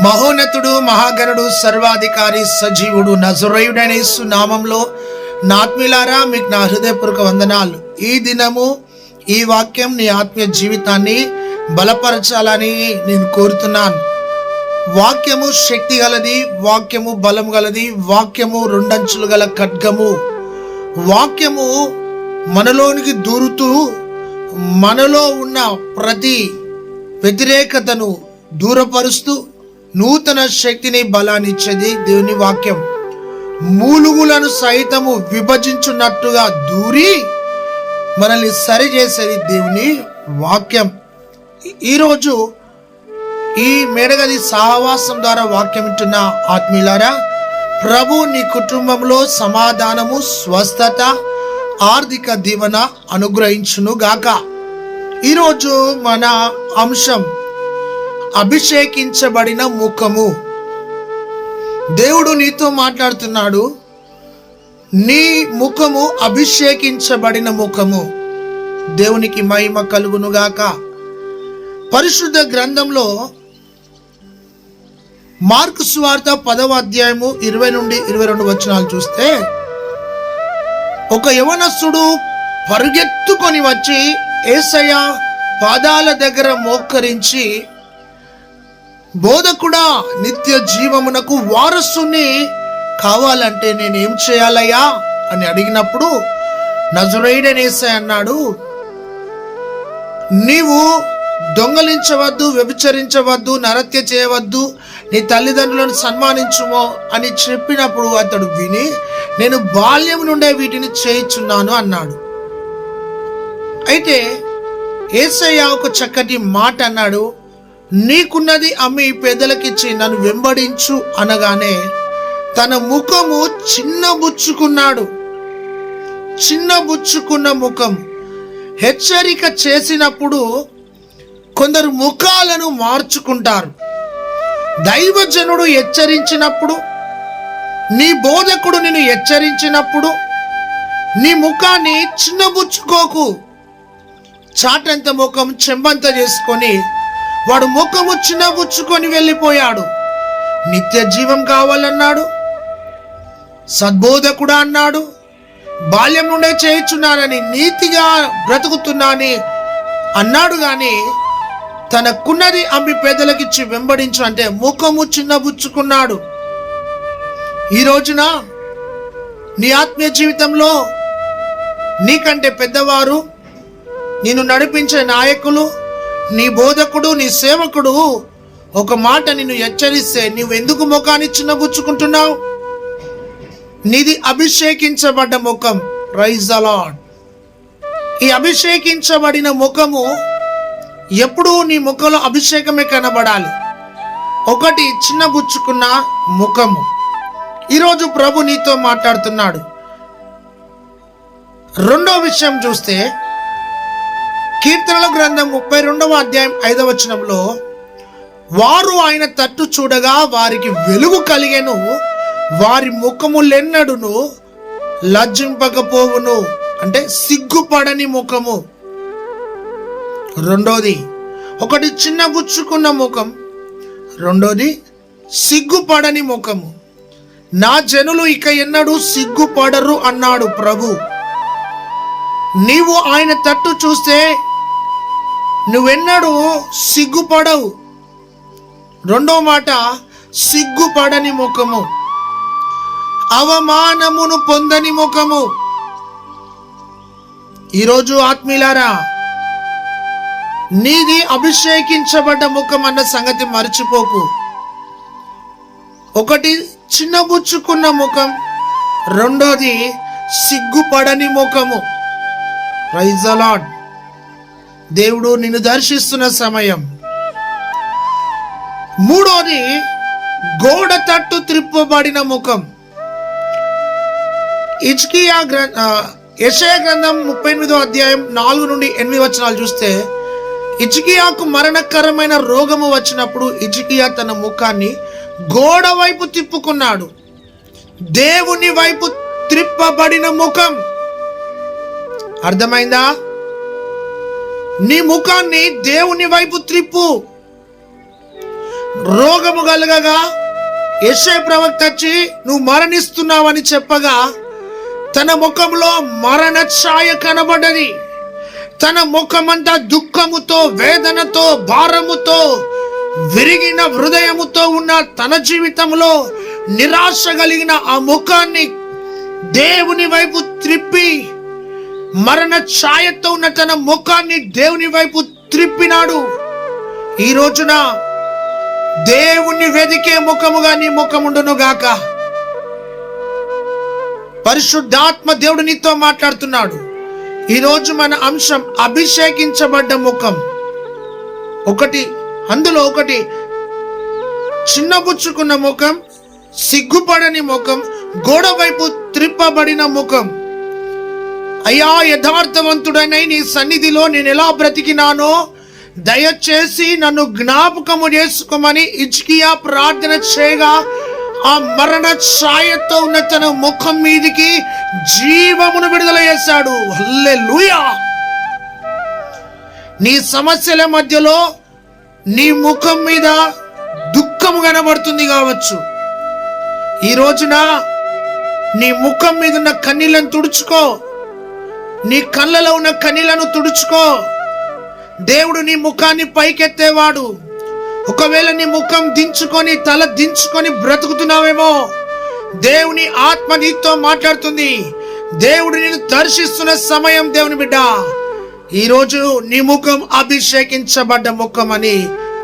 మహోన్నతుడు, మహాగణుడు, సర్వాధికారి, సజీవుడు, నజరేయుడైన యేసు నామంలో నా ఆత్మీయులారా మీకు నా హృదయపూర్వక వందనాలు. ఈ దినము ఈ వాక్యం నీ ఆత్మీయ జీవితాన్ని బలపరచాలని నేను కోరుతున్నాను. వాక్యము శక్తి గలది, వాక్యము బలం గలది, వాక్యము రెండంచులు గల ఖడ్గము. వాక్యము మనలోనికి దూరుతూ మనలో ఉన్న ప్రతి వ్యతిరేకతను దూరపరుస్తూ నూతన శక్తిని బలాన్ని ఇచ్చేది దేవుని వాక్యం. మూలుగులను సైతము విభజించున్నట్టుగా దూరి మనల్ని సరిచేసేది దేవుని వాక్యం. ఈరోజు ఈ మేడగది సహవాసం ద్వారా వాక్యం వింటున్న ఆత్మీయులారా, ప్రభు నీ కుటుంబంలో సమాధానము, స్వస్థత, ఆర్థిక దీవెన అనుగ్రహించును గాక. ఈరోజు మన అంశం అభిషేకించబడిన ముఖము. దేవుడు నీతో మాట్లాడుతున్నాడు. నీ ముఖము అభిషేకించబడిన ముఖము. దేవునికి మహిమ కలుగును గాక. పరిశుద్ధ గ్రంథంలో మార్కు సువార్త 10వ అధ్యాయము 20 నుండి 22 వచనాలు చూస్తే, ఒక యవనస్తుడు పరుగెత్తుకొని వచ్చి యేసయ్య పాదాల దగ్గర మోకరించి, బోధకుడా, నిత్య జీవమునకు వారసుని కావాలంటే నేనేం చేయాలయ్యా అని అడిగినప్పుడు నజరేయుడైన యేసయ్య అన్నాడు, నీవు దొంగలించవద్దు, వ్యభిచరించవద్దు, నరత్య చేయవద్దు, నీ తల్లిదండ్రులను సన్మానించుమో అని చెప్పినప్పుడు అతడు విని, నేను బాల్యం నుండే వీటిని చేయించున్నాను అన్నాడు. అయితే యేసయ్య ఒక చక్కటి మాట అన్నాడు, నీకున్నది అమ్మి పేదలకిచ్చి నన్ను వెంబడించు అనగానే తన ముఖము చిన్నబుచ్చుకున్నాడు. చిన్నబుచ్చుకున్న ముఖం. హెచ్చరిక చేసినప్పుడు కొందరు ముఖాలను మార్చుకుంటారు. దైవజనుడు హెచ్చరించినప్పుడు, నీ బోధకుడు నిన్ను హెచ్చరించినప్పుడు నీ ముఖాన్ని చిన్నబుచ్చుకోకు. చాటంత ముఖం చెంబంత చేసుకొని వాడు ముఖము చిన్నబుచ్చుకొని వెళ్ళిపోయాడు. నిత్య జీవం కావాలన్నాడు, సద్బోధకుడా అన్నాడు, బాల్యం నుండే చేయించున్నానని, నీతిగా బ్రతుకుతున్నాని అన్నాడు. గాని తనకున్నది అమ్మి పేదలకిచ్చి వెంబడించు అంటే ముఖము చిన్నబుచ్చుకున్నాడు. ఈ రోజున నీ ఆత్మీయ జీవితంలో నీకంటే పెద్దవారు, నిన్ను నడిపించే నాయకులు, నీ బోధకుడు, నీ సేవకుడు ఒక మాట నిన్ను హెచ్చరిస్తే నువ్వెందుకు ముఖాన్ని చిన్నబుచ్చుకుంటున్నావు? నీది అభిషేకించబడ్డ ముఖం. Praise the Lord. ఈ అభిషేకించబడిన ముఖము ఎప్పుడూ నీ ముఖంలో అభిషేకమే కనబడాలి. ఒకటి చిన్నబుచ్చుకున్న ముఖము. ఈరోజు ప్రభు నీతో మాట్లాడుతున్నాడు. రెండో విషయం చూస్తే, కీర్తనల గ్రంథం 32వ అధ్యాయం 5వ వచనంలో, వారు ఆయన తట్టు చూడగా వారికి వెలుగు కలిగెను, వారి ముఖములెన్నడును లజ్జింపకపోవును. అంటే సిగ్గుపడని ముఖము. రెండోది, ఒకటి చిన్నబుచ్చుకున్న ముఖం, రెండోది సిగ్గుపడని ముఖము. నా జనులు ఇక ఎన్నడూ సిగ్గుపడరు అన్నాడు ప్రభు. నీవు ఆయన తట్టు చూస్తే నువ్వెన్నడూ సిగ్గుపడవు. రెండో మాట, సిగ్గుపడని ముఖము, అవమానమును పొందని ముఖము. ఈరోజు ఆత్మీయులారా, నీది అభిషేకించబడ్డ ముఖం అన్న సంగతి మర్చిపోకు. ఒకటి చిన్నబుచ్చుకున్న ముఖం, రెండోది సిగ్గుపడని ముఖము. Praise the Lord. దేవుడు నిన్ను దర్శిస్తున్న సమయం. మూడోది, గోడ తట్టు త్రిప్పబడిన ముఖం. యెషయా గ్రంథం 38వ అధ్యాయం 4 నుండి 8 వచనాలు చూస్తే, హిజ్కియాకు మరణకరమైన రోగము వచ్చినప్పుడు హిజ్కియా తన ముఖాన్ని గోడ వైపు తిప్పుకున్నాడు. దేవుని వైపు త్రిప్పబడిన ముఖం. అర్థమైందా? నీ ముఖాన్ని దేవుని వైపు త్రిప్పు. రోగము కలగగా యెషయా ప్రవక్త వచ్చి నువ్వు మరణిస్తున్నావని చెప్పగా తన ముఖంలో మరణ ఛాయ కనబడ్డది. తన ముఖమంతా దుఃఖముతో, వేదనతో, భారముతో, విరిగిన హృదయముతో ఉన్న తన జీవితంలో నిరాశ కలిగిన ఆ ముఖాన్ని దేవుని వైపు త్రిప్పి, మరణ ఛాయతో ఉన్న తన ముఖాన్ని దేవుని వైపు త్రిప్పినాడు. ఈ రోజున దేవుణ్ణి వెదికే ముఖముగా నీ ముఖముండును గాక. పరిశుద్ధాత్మ దేవుడు నీతో మాట్లాడుతున్నాడు. ఈరోజు మన అంశం అభిషేకించబడ్డ ముఖం. అందులో ఒకటి చిన్నబుచ్చుకున్న ముఖం, సిగ్గుపడని ముఖం, గోడ వైపు త్రిప్పబడిన ముఖం. అయ్యా, యథార్థవంతుడైన నీ సన్నిధిలో నేను ఎలా బ్రతికినానో దయచేసి నన్ను జ్ఞాపకము చేసుకోమని హిజ్కియా ప్రార్థన చేయగా ఆ మరణ ఛాయతో ఉన్న తన ముఖం మీదికి జీవమును విడుదల చేశాడు. హల్లెలూయా. నీ సమస్యల మధ్యలో నీ ముఖం మీద దుఃఖము కనబడుతుంది కావచ్చు. ఈ రోజున నీ ముఖం మీద ఉన్న కన్నీళ్లను తుడుచుకో. నీ కళ్ళలో ఉన్న కన్నీళ్లను తుడుచుకో. దేవుడు నీ ముఖాన్ని పైకెత్తేవాడు. ఒకవేళ నీ ముఖం దించుకొని, తల దించుకొని బ్రతుకుతున్నావేమో, దేవుని ఆత్మ నీతో మాట్లాడుతుంది. దేవుడు నిన్ను దర్శిస్తున్న సమయం. దేవుని బిడ్డ, ఈరోజు నీ ముఖం అభిషేకించబడ్డ ముఖం అని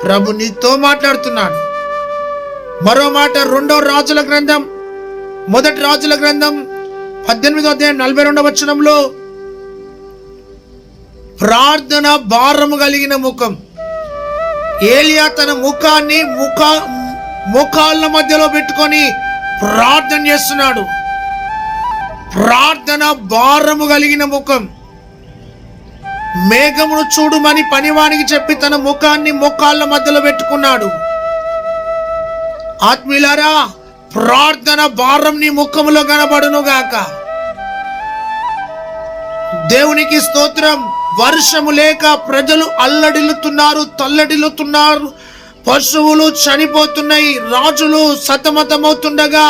ప్రభు నీతో మాట్లాడుతున్నాడు. మరో మాట, 2వ రాజుల గ్రంథం, 1 రాజుల గ్రంథం 18వ అధ్యాయం 42వ వచనంలో ప్రార్థన భారము కలిగిన ముఖం. ఏలియా తన ముఖాన్ని ముఖాల మధ్యలో పెట్టుకొని ప్రార్థన చేస్తున్నాడు. ప్రార్థన భారము కలిగిన ముఖం. మేఘమును చూడుమని పనివానికి చెప్పి తన ముఖాన్ని మోకాళ్ళ మధ్యలో పెట్టుకున్నాడు. ఆత్మీయులారా, ప్రార్థన భారం నీ ముఖములో కనబడును గాక. దేవునికి స్తోత్రం. వర్షము లేక ప్రజలు అల్లడిల్లుతున్నారు, తల్లడిల్లుతున్నారు, పశువులు చనిపోతున్నాయి, రాజులు సతమతమవుతుండగా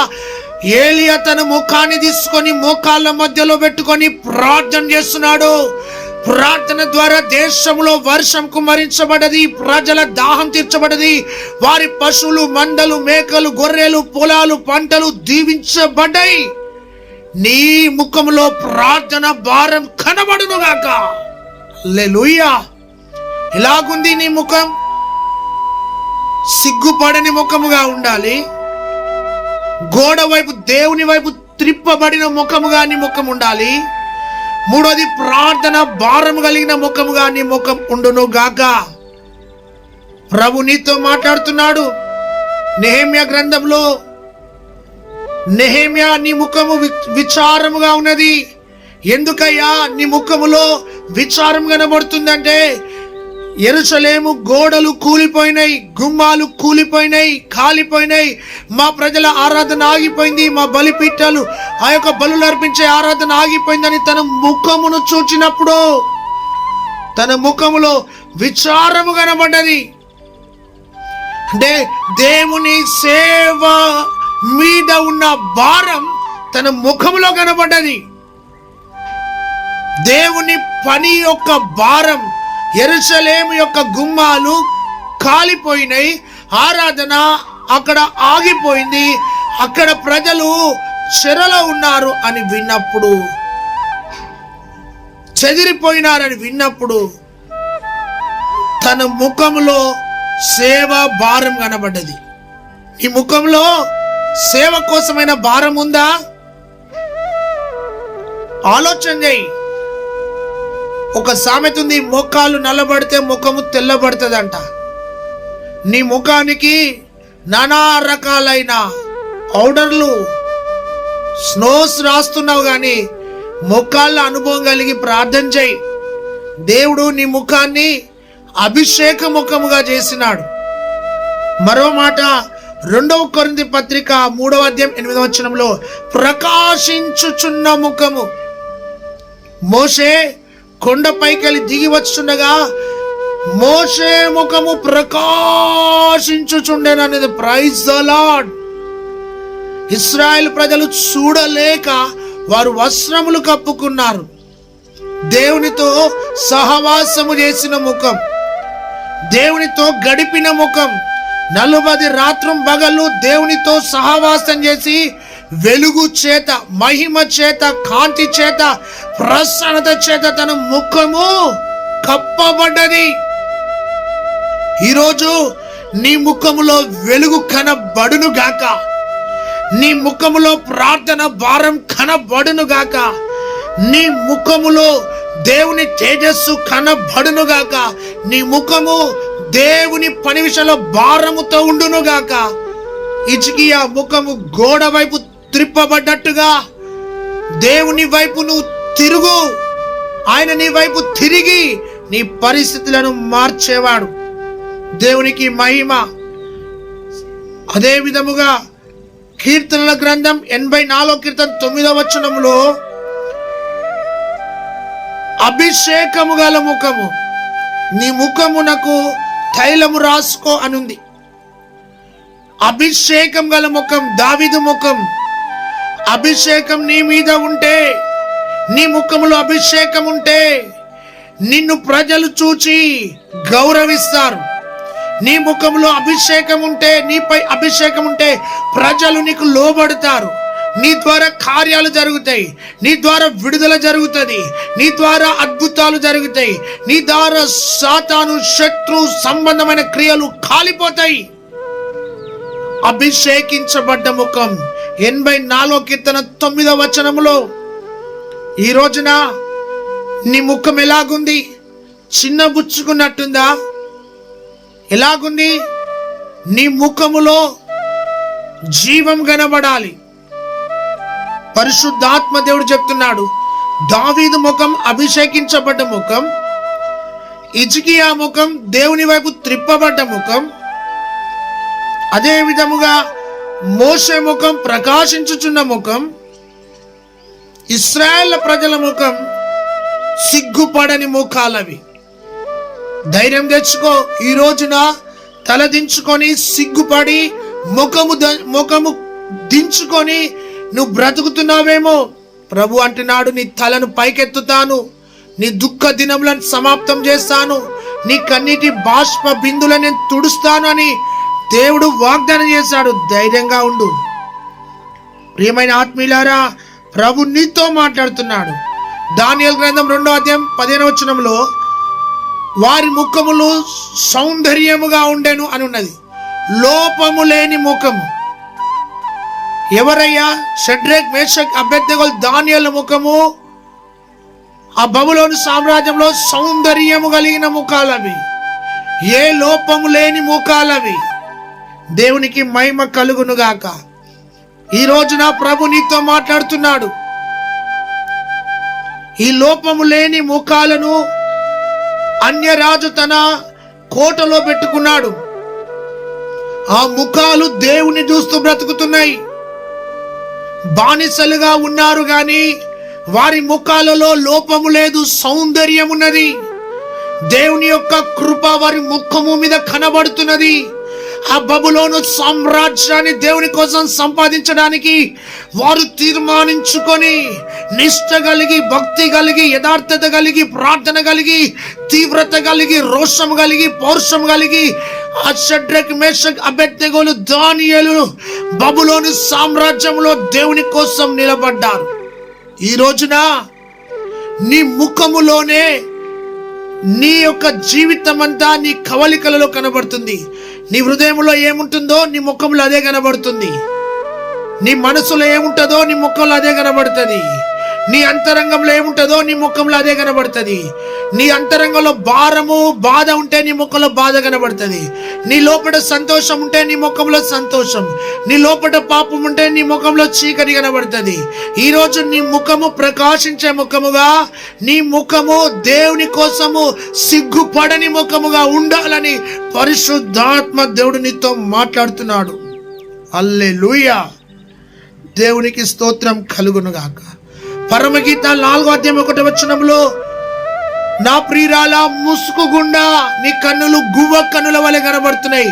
ఏలియా తన ముఖాన్ని తీసుకొని మోకాళ్ళ మధ్యలో పెట్టుకొని ప్రార్థన చేస్తున్నాడు. ప్రార్థన ద్వారా దేశంలో వర్షం కుమ్మరించబడది, ప్రజల దాహం తీర్చబడది, వారి పశువులు, మందలు, మేకలు, గొర్రెలు, పొలాలు, పంటలు దీవించబడ్డాయి. నీ ముఖంలో ప్రార్థన భారం కనబడును గాక. హల్లెలూయా. ఎలాగుంది నీ ముఖం? సిగ్గుపడని ముఖముగా ఉండాలి. గోడ వైపు, దేవుని వైపు త్రిప్పబడిన ముఖముగా నీ ముఖం ఉండాలి. 3వది, ప్రార్థన భారము కలిగిన ముఖముగా నీ ముఖం ఉండును గాక. ప్రభు నీతో మాట్లాడుతున్నాడు. నెహెమ్యా గ్రంథంలో, నెహెమ్యా నీ ముఖము విచారముగా ఉన్నది. ఎందుకయ్యా నీ ముఖములో విచారం కనబడుతుందంటే, యెరూషలేము గోడలు కూలిపోయినాయి, గుమ్మాలు కూలిపోయినాయి, కాలిపోయినాయి, మా ప్రజల ఆరాధన ఆగిపోయింది, మా బలిపీఠాలు, ఆ యొక్క బలులు అర్పించే ఆరాధన ఆగిపోయిందని తన ముఖమును చూచినప్పుడు తన ముఖములో విచారము కనబడ్డది. అంటే దేవుని సేవ మీద ఉన్న భారం తన ముఖములో కనబడ్డది. దేవుని పని యొక్క భారం. యెరూషలేము యొక్క గుమ్మాలు కాలిపోయినాయి, ఆరాధన అక్కడ ఆగిపోయింది, అక్కడ ప్రజలు చెరలో ఉన్నారు అని విన్నప్పుడు, చెదిరిపోయినారని విన్నప్పుడు తన ముఖంలో సేవ భారం కనబడ్డది. ఈ ముఖంలో సేవ కోసమైన భారం ఉందా? ఆలోచన చేయి. ఒక సామెత ఉంది, మోకాలు నల్లబడితే ముఖము తెల్లబడుతుందంట. నీ ముఖానికి నానా రకాలైన పౌడర్లు, స్నోస్ రాస్తున్నావు కానీ ముఖాల అనుభవం కలిగి ప్రార్థన చేయి. దేవుడు నీ ముఖాన్ని అభిషేక ముఖముగా చేసినాడు. మరో మాట, 2వ కొరింథీ పత్రిక 3వ అధ్యాయం 8వ వచనంలో ప్రకాశించుచున్న ముఖము. మోషే కొండపైకి వెళ్ళి దిగి వచ్చుండగా మోషే ముఖము ప్రకాశించుచుండెననేది. Praise the Lord. ఇశ్రాయేల్ ప్రజలు చూడలేక వారు వస్త్రములు కప్పుకున్నారు. దేవునితో సహవాసము చేసిన ముఖం, దేవునితో గడిపిన ముఖం, 40 రాత్రం పగలు దేవునితో సహవాసం చేసి వెలుగు చేత, మహిమ చేత, కాంతి చేత, ప్రసన్నత చేత తన ముఖము కప్పబడ్డది. ఈరోజు నీ ముఖములో వెలుగు కనబడును గాక, నీ ముఖములో ప్రార్థన భారం కనబడును గాక, నీ ముఖములో దేవుని తేజస్సు కనబడును గాక, నీ ముఖము దేవుని పని విషయంలో భారముతో ఉండును గాక. హిజ్కియా ముఖము గోడ వైపు త్రిప్పబడ్డట్టుగా దేవుని వైపు నువ్వు తిరుగు. ఆయన నీ వైపు తిరిగి నీ పరిస్థితులను మార్చేవాడు. దేవునికి మహిమ. అదే విధముగా కీర్తనల గ్రంథం 84 కీర్తన 9వ వచనములో అభిషేకము గల ముఖము, నీ ముఖమునకు తైలము రాసుకో అనుంది. అభిషేకం గల ముఖం, దావీదు ముఖం. అభిషేకం నీ మీద ఉంటే, నీ ముఖములో అభిషేకం ఉంటే నిన్ను ప్రజలు చూచి గౌరవిస్తారు. నీ ముఖంలో అభిషేకం ఉంటే, నీపై అభిషేకం ఉంటే ప్రజలు నీకు లోబడతారు. నీ ద్వారా కార్యాలు జరుగుతాయి, నీ ద్వారా విడుదల జరుగుతుంది, నీ ద్వారా అద్భుతాలు జరుగుతాయి, నీ ద్వారా సాతాను శత్రు సంబంధమైన క్రియలు కాలిపోతాయి. అభిషేకించబడ్డ ముఖం. 84 కీర్తన 9వ వచనములో ఈ రోజున నీ ముఖం ఎలాగుంది? చిన్నబుచ్చుకున్నట్టుందా? ఎలాగుంది? నీ ముఖములో జీవం కనబడాలి. పరిశుద్ధాత్మ దేవుడు చెప్తున్నాడు, దావీదు ముఖం అభిషేకించబడ్డ ముఖం, హిజ్కియా ముఖం దేవుని వైపు త్రిప్పబడ్డ ముఖం, అదే విధముగా మోషే ముఖం ప్రకాశించుచున్న ముఖం, ఇశ్రాయేల్ ప్రజల ముఖం సిగ్గుపడని ముఖాలవి. ధైర్యం తెచ్చుకో. ఈ రోజున తలదించుకొని సిగ్గుపడి ముఖము దించుకొని నువ్వు బ్రతుకుతున్నావేమో. ప్రభు అంటున్నాడు, నీ తలను పైకెత్తుతాను, నీ దుఃఖ దినములను సమాప్తం చేస్తాను, నీ కన్నీటి బాష్ప బిందులను నేను తుడుస్తాను అని దేవుడు వాగ్దానం చేశాడు. ధైర్యంగా ఉండు. ప్రియమైన ఆత్మీయులారా, ప్రభు నీతో మాట్లాడుతున్నాడు. దానియేలు గ్రంథం 2వ అధ్యాయం 15వ వచనంలో వారి ముఖములు సౌందర్యముగా ఉండెను అని ఉన్నది. లోపము లేని ముఖము. ఎవరయ్యా? షడ్రక్, మేషక్, అబేద్నెగోలు, దానియేలు ముఖము ఆ బబులోను సామ్రాజ్యంలో సౌందర్యము కలిగిన ముఖాలవి. ఏ లోపము లేని ముఖాలవి. దేవునికి మహిమ కలుగును గాక. ఈ రోజున ప్రభు నీతో మాట్లాడుతున్నాడు. ఈ లోపము లేని ముఖాలను అన్యరాజు తన కోటలో పెట్టుకున్నాడు. ఆ ముఖాలు దేవుని చూస్తూ బ్రతుకుతున్నాయి. బానిసలుగా ఉన్నారు గాని వారి ముఖాలలో లోపము లేదు, సౌందర్యం ఉన్నది. దేవుని యొక్క కృప వారి ముఖము మీద కనబడుతున్నది. ఆ బబులోను సామ్రాజ్యాన్ని దేవుని కోసం సంపాదించడానికి వారు తీర్మానించుకొని నిష్ఠ కలిగి, భక్తి కలిగి, యథార్థత కలిగి, ప్రార్థన కలిగి, తీవ్రత కలిగి, రోషం కలిగి, పౌరుషం కలిగి ఆ షడ్రక్, మేషక్, అబేద్నెగోలు, దానియేలు బబులోను సామ్రాజ్యంలో దేవుని కోసం నిలబడ్డారు. ఈ రోజున నీ ముఖములోనే నీ యొక్క జీవితం అంతా నీ కవలికలలో కనబడుతుంది. నీ హృదయంలో ఏముంటుందో నీ ముఖంలో అదే కనబడుతుంది. నీ మనసులో ఏముంటుందో నీ ముఖంలో అదే కనబడుతుంది. నీ అంతరంగంలో ఏముంటుందో నీ ముఖంలో అదే కనబడుతుంది. నీ అంతరంగంలో భారము, బాధ ఉంటే నీ ముఖంలో బాధ కనబడుతుంది. నీ లోపల సంతోషం ఉంటే నీ ముఖంలో సంతోషం, నీ లోపల పాపం ఉంటే నీ ముఖంలో చీకటి కనబడుతుంది. ఈరోజు నీ ముఖము ప్రకాశించే ముఖముగా, నీ ముఖము దేవుని కోసము సిగ్గుపడని ముఖముగా ఉండాలని పరిశుద్ధాత్మ దేవుడు నీతో మాట్లాడుతున్నాడు. హల్లెలూయా. దేవునికి స్తోత్రం కలుగును గాక. పరమగీత 4వ అధ్యాయం 1వ వచనంలో నా ప్రియురాల, ముసుకు గుండా నీ కన్నులు గువ్వ కన్నుల వలె కనబడుతున్నాయి.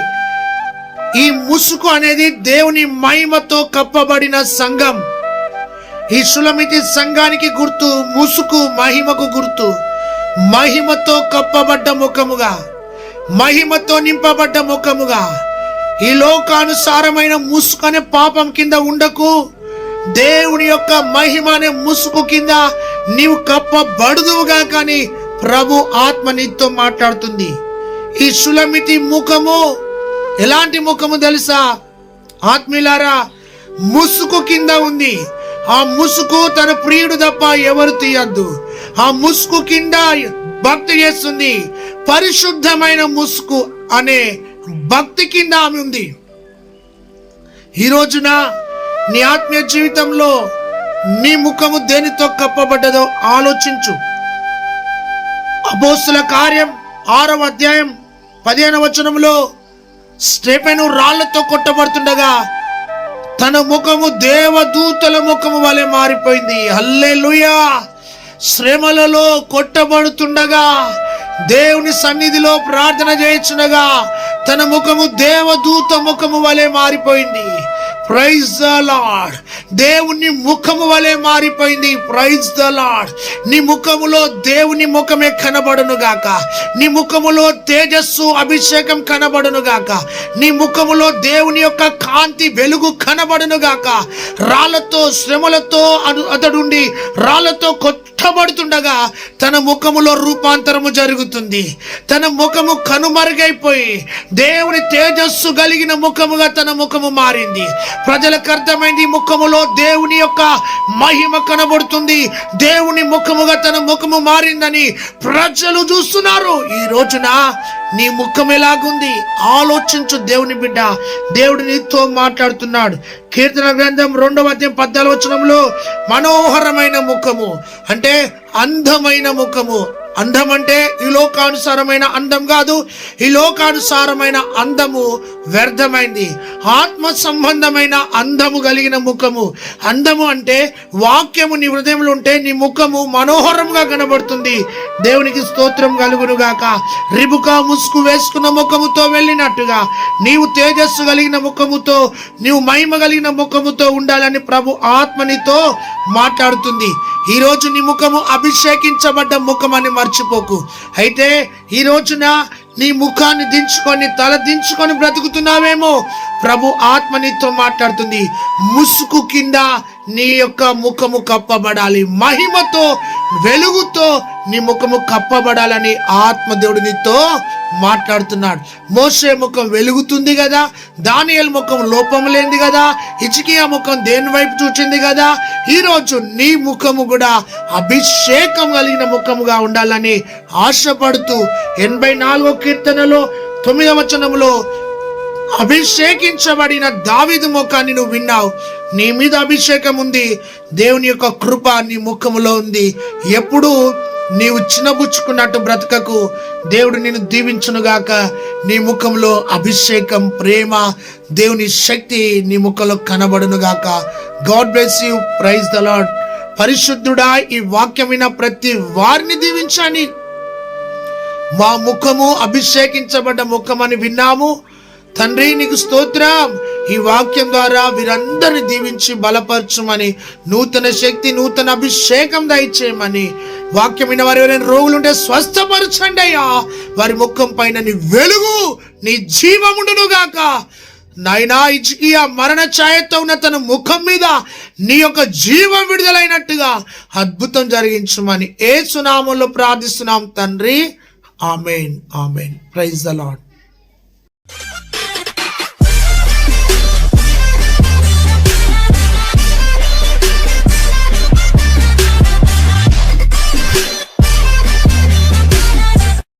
ఈ ముసుకు అనేది దేవుని మహిమతో కప్పబడిన సంఘం. ఈ షులమితి సంఘానికి గుర్తు ముసుకు, మహిమకు గుర్తు. మహిమతో కప్పబడ్డ ముఖముగా, మహిమతో నింపబడ్డ ముఖముగా. ఈ లోకానుసారమైన ముసుకు అనే పాపం కింద ఉండకు. దేవుని యొక్క మహిమ అనే ముసుకు కింద నీవు కప్పబడుదువుగా. కానీ ప్రభు ఆత్మ నీతో మాట్లాడుతుంది. ఈ షులమితి ముఖము ఎలాంటి ముఖము తెలుసా ఆత్మీయులారా? ముసుకు కింద ఉంది. ఆ ముసుకు తన ప్రియుడు తప్ప ఎవరు తీయద్దు. ఆ ముసుకు కింద భక్తి చేస్తుంది. పరిశుద్ధమైన ముసుకు అనే భక్తి కింద ఆమె ఉంది. ఈ రోజున నీ ఆత్మీయ జీవితంలో నీ ముఖము దేనితో కప్పబడ్డదో ఆలోచించు. అపోస్తుల కార్యం 6వ అధ్యాయం 15వ వచనంలో స్టెఫెను రాళ్లతో కొట్టబడుతుండగా తన ముఖము దేవదూతల ముఖము వలె మారిపోయింది. హల్లెలూయా! శ్రమలలో కొట్టబడుతుండగా, దేవుని సన్నిధిలో ప్రార్థన చేయించుండగా తన ముఖము దేవదూత ముఖము వలె మారిపోయింది. Praise the Lord. దేవుని ముఖము వలె మారిపోయింది. Praise the Lord. నీ ముఖములో దేవుని ముఖమే కనబడును గాక. నీ ముఖములో తేజస్సు, అభిషేకం కనబడును గాక. నీ ముఖములో దేవుని యొక్క కాంతి, వెలుగు కనబడును గాక. రాళ్లతో, శ్రమలతో అతడుండి రాళ్లతో కొట్టబడుతుండగా తన ముఖములో రూపాంతరము జరుగుతుంది. తన ముఖము కనుమరుగైపోయి దేవుని తేజస్సు కలిగిన ముఖముగా తన ముఖము మారింది. ప్రజలకు అర్థమైంది, ముఖములో దేవుని యొక్క మహిమ కనబడుతుంది, దేవుని ముఖముగా తన ముఖము మారిందని ప్రజలు చూస్తున్నారు. ఈ రోజున నీ ముఖం ఎలాగుంది ఆలోచించు దేవుని బిడ్డ. దేవుడు నీతో మాట్లాడుతున్నాడు. కీర్తన గ్రంథం 2వ అధ్యాయం 14వ వచనంలో మనోహరమైన ముఖము అంటే అందమైన ముఖము. అందం అంటే ఈ లోకానుసారమైన అందం కాదు. ఈ లోకానుసారమైన అందము వ్యర్థమైంది. ఆత్మ సంబంధమైన అందము కలిగిన ముఖము. అందము అంటే వాక్యము నీ హృదయంలో ఉంటే నీ ముఖము మనోహరంగా కనబడుతుంది. దేవునికి స్తోత్రం కలుగును గాక. రిబుకా ముసుగు వేసుకున్న ముఖముతో వెళ్ళినట్టుగా నీవు తేజస్సు కలిగిన ముఖముతో, నీవు మహిమ కలిగిన ముఖముతో ఉండాలని ప్రభు ఆత్మనితో మాట్లాడుతుంది. ఈ రోజు నీ ముఖము అభిషేకించబడ్డ ముఖం అని మర్చిపోకు. అయితే ఈ రోజున నీ ముఖాన్ని దించుకొని, తల దించుకొని బ్రతుకుతున్నావేమో. ప్రభు ఆత్మనితో మాట్లాడుతుంది. ముసుగు కింద నీ యొక్క ముఖము కప్పబడాలి. మహిమతో, వెలుగుతో నీ ముఖము కప్పబడాలని ఆత్మదేవుడు నీతో మాట్లాడుతున్నాడు. మోషే ముఖం వెలుగుతుంది కదా, దానియేలు ముఖం లోపం లేనిది కదా, హిజ్కియా ముఖం దేని వైపు చూచింది కదా. ఈరోజు నీ ముఖము కూడా అభిషేకం కలిగిన ముఖముగా ఉండాలని ఆశపడుతూ 84వ కీర్తనలో 9వ వచనంలో అభిషేకించబడిన దావీదు ముఖాన్ని నువ్వు విన్నావు. నీ మీద అభిషేకం ఉంది. దేవుని యొక్క కృప నీ ముఖములో ఉంది. ఎప్పుడు నీవు చిన్నబుచ్చుకున్నట్టు బ్రతకకు. దేవుడు నిన్ను దీవించునుగాక. నీ ముఖంలో అభిషేకం, ప్రేమ, దేవుని శక్తి నీ ముఖంలో కనబడునుగాక. God bless you. Praise the Lord. పరిశుద్ధుడా, ఈ వాక్యం విన్న ప్రతి వారిని దీవించండి. మా ముఖము అభిషేకించబడ్డ ముఖం అని విన్నాము తండ్రి, నీకు స్తోత్రం. ఈ వాక్యం ద్వారా వీరందరిని దీవించి బలపరచుమని, నూతన శక్తి, నూతన అభిషేకం దయచేయమని, వాక్యం విన్న వారు ఎవరైనా రోగులుంటే స్వస్థపరచండి అయ్యా. వారి ముఖం పైన నీ వెలుగు, నీ జీవముండును గాక. నాయనా, హిజ్కియా మరణ ఛాయతో ఉన్న తన ముఖం మీద నీ యొక్క జీవం విడుదలైనట్టుగా అద్భుతం జరిగించుమని యేసు నామములో ప్రార్థిస్తున్నాం తండ్రి. ఆమేన్, ఆమేన్. Praise the lord.